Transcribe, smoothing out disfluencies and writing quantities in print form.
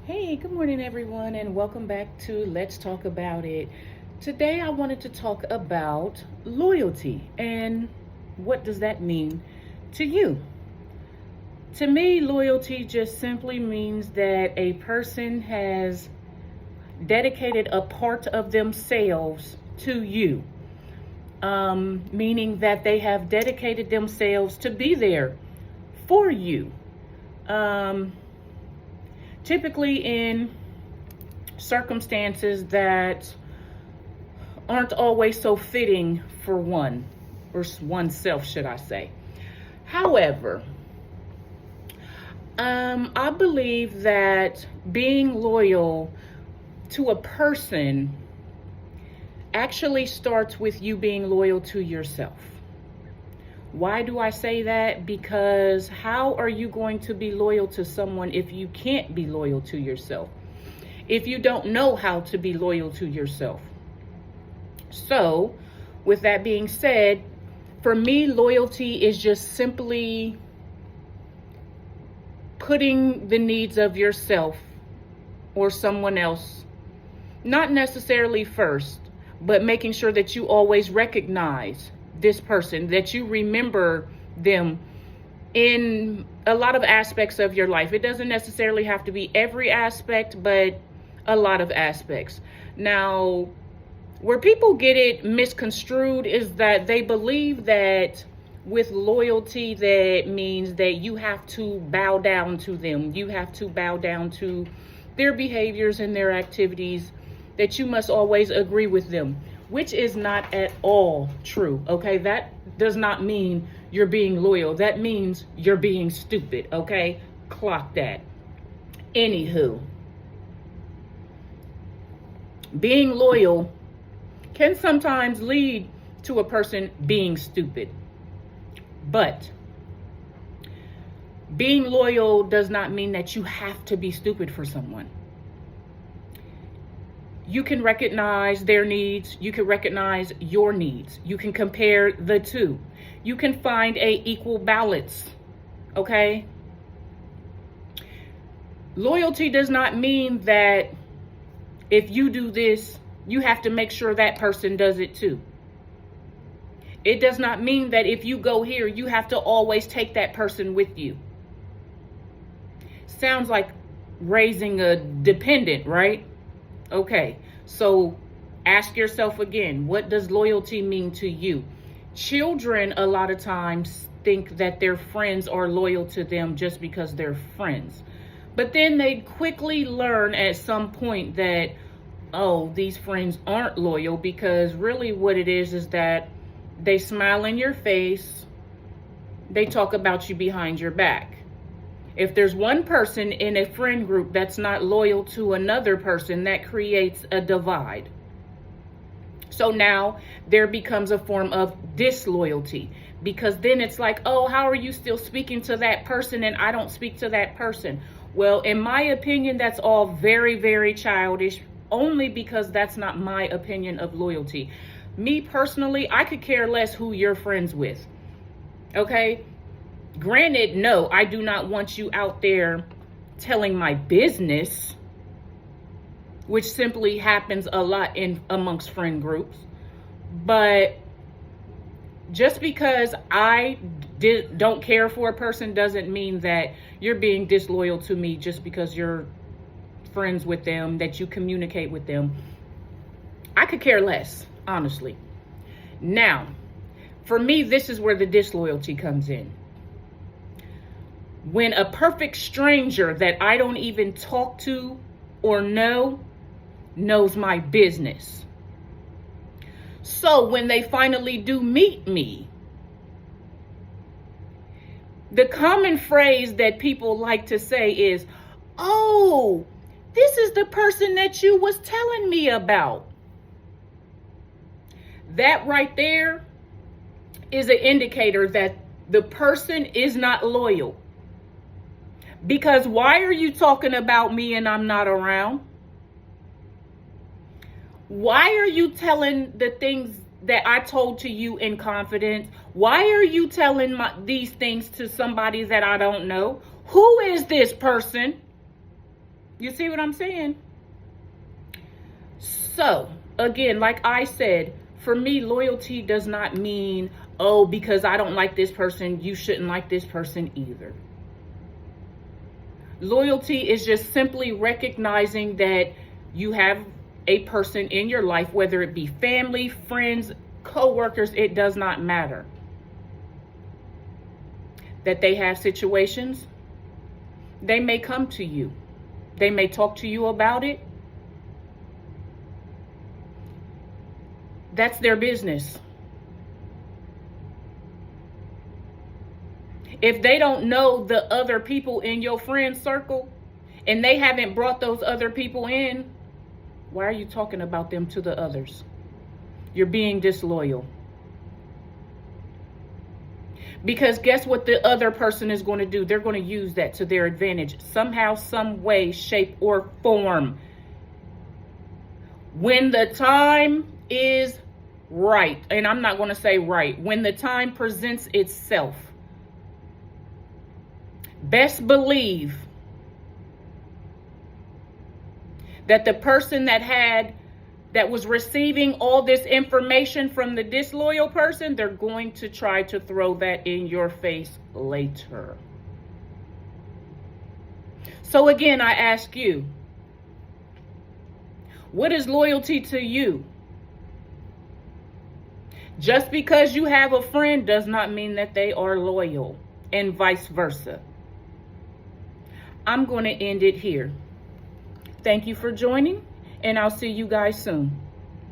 Hey, good morning, everyone, and welcome back to Let's Talk About It. Today, I wanted to talk about loyalty and what does that mean to you? To me, loyalty just simply means that a person has dedicated a part of themselves to you, meaning that they have dedicated themselves to be there for you. Um, Typically, in circumstances that aren't always so fitting for one or oneself, should I say. However, I believe that being loyal to a person actually starts with you being loyal to yourself. Why do I say that? Because how are you going to be loyal to someone if you can't be loyal to yourself? If you don't know how to be loyal to yourself? So, with that being said, for me, loyalty is just simply putting the needs of yourself or someone else, not necessarily first, but making sure that you always recognize this person, that you remember them in a lot of aspects of your life. It doesn't necessarily have to be every aspect, but a lot of aspects. Now, where people get it misconstrued is that they believe that with loyalty, that means that you have to bow down to them. You have to bow down to their behaviors and their activities, that you must always agree with them, which is not at all true, okay? That does not mean you're being loyal. That means you're being stupid, okay? Clock that. Anywho, being loyal can sometimes lead to a person being stupid. But being loyal does not mean that you have to be stupid for someone. You can recognize their needs. You can recognize your needs. You can compare the two. You can find a equal balance, okay? Loyalty does not mean that if you do this, you have to make sure that person does it too. It does not mean that if you go here, you have to always take that person with you. Sounds like raising a dependent, right? Okay, so ask yourself again, what does loyalty mean to you? Children a lot of times think that their friends are loyal to them just because they're friends. But then they quickly learn at some point that, oh, these friends aren't loyal, because really what it is that they smile in your face, they talk about you behind your back. If there's one person in a friend group that's not loyal to another person, that creates a divide. So now there becomes a form of disloyalty, because then it's like, oh, how are you still speaking to that person and I don't speak to that person? Well, in my opinion, that's all very, very childish, only because that's not my opinion of loyalty. Me personally, I could care less who you're friends with. Okay? Granted, no, I do not want you out there telling my business, which simply happens a lot in amongst friend groups. But just because I don't care for a person doesn't mean that you're being disloyal to me just because you're friends with them, that you communicate with them. I could care less, honestly. Now, for me, this is where the disloyalty comes in. When a perfect stranger that I don't even talk to or know knows my business. So when they finally do meet me, the common phrase that people like to say is, oh, this is the person that you was telling me about. That right there is an indicator that the person is not loyal. Because why are you talking about me and I'm not around? Why are you telling the things that I told to you in confidence? Why are you telling these things to somebody that I don't know? Who is this person? You see what I'm saying? So, again, like I said, for me, loyalty does not mean, oh, because I don't like this person, you shouldn't like this person either. Loyalty is just simply recognizing that you have a person in your life, whether it be family, friends, co-workers, it does not matter. That they have situations, they may come to you. They may talk to you about it. That's their business. If they don't know the other people in your friend circle and they haven't brought those other people in, why are you talking about them to the others? You're being disloyal. Because guess what the other person is going to do? They're going to use that to their advantage somehow, some way, shape, or form. When the time is right, and I'm not going to say right, when the time presents itself, best believe that the person that was receiving all this information from the disloyal person, they're going to try to throw that in your face later. So again, I ask you, what is loyalty to you? Just because you have a friend does not mean that they are loyal, and vice versa. I'm going to end it here. Thank you for joining, and I'll see you guys soon.